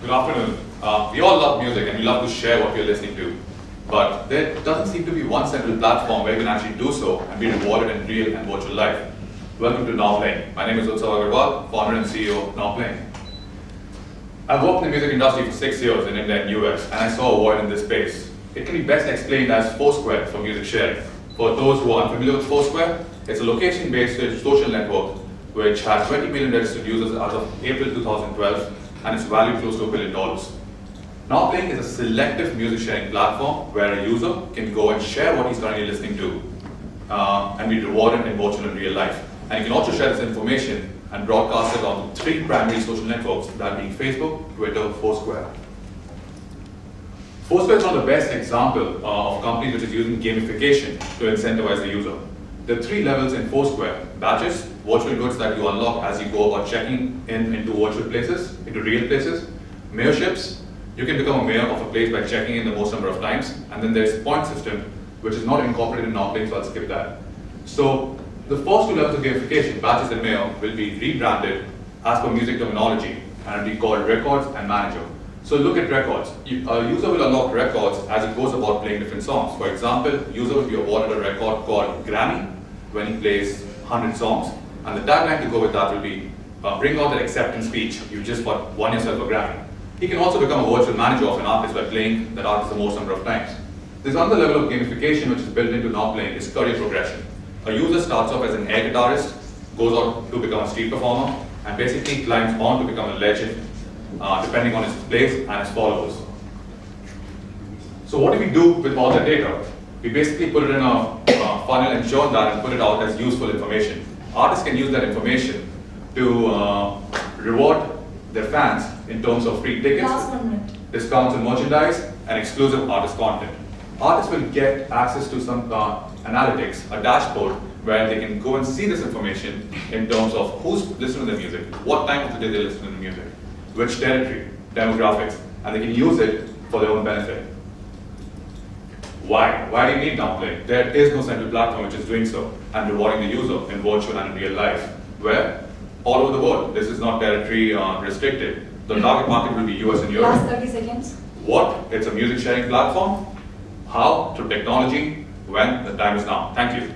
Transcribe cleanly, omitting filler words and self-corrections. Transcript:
Good afternoon. We all love music and we love to share what we're listening to. But there doesn't seem to be one central platform where you can actually do so and be rewarded in real and virtual life. Welcome to Now Playing. My name is Utsav Agarwal, founder and CEO of Now Playing. I've worked in the music industry for 6 years in India and US, and I saw a void in this space. It can be best explained as Foursquare for music sharing. For those who are unfamiliar with Foursquare, it's a location-based social network which had 20 million registered users as of April 2012, and it's valued close to $1 billion. Now Playing is a selective music sharing platform where a user can go and share what he's currently listening to and be rewarded in virtual and real life. And you can also share this information and broadcast it on 3 primary social networks, that being Facebook, Twitter, Foursquare. Foursquare is one of the best examples of a company which is using gamification to incentivize the user. There are 3 levels in Foursquare: badges, virtual goods that you unlock as you go about checking into virtual places, into real places; mayorships, you can become a mayor of a place by checking in the most number of times; and then there's point system, which is not incorporated in Now Playing, so I'll skip that. So the first 2 levels of gamification, badges and mayor, will be rebranded as per music terminology and will be called records and manager. So look at records. A user will unlock records as it goes about playing different songs. For example, user will be awarded a record called Grammy when he plays 100 songs, and the tagline to go with that will be bring out that acceptance speech. You just won yourself a Grammy. He can also become a virtual manager of an artist by playing that artist the most number of times. There's another level of gamification which is built into Now Playing is career progression. A user starts off as an air guitarist, goes on to become a street performer, and basically climbs on to become a legend, depending on his place and his followers. So what do we do with all that data? We basically put it in a funnel and churn that and put it out as useful information. Artists can use that information to reward their fans in terms of free tickets, discounts on merchandise, and exclusive artist content. Artists will get access to some analytics, a dashboard, where they can go and see this information in terms of who's listening to the music, what time of the day they listen to the music, which territory, demographics, and they can use it for their own benefit. Why? Why do you need Now Playing? There is no central platform which is doing so and rewarding the user in virtual and in real life, where all over the world, this is not territory restricted. The target market will be US and Europe. Last 30 seconds. What? It's a music sharing platform. How? Through technology, when? The time is now. Thank you.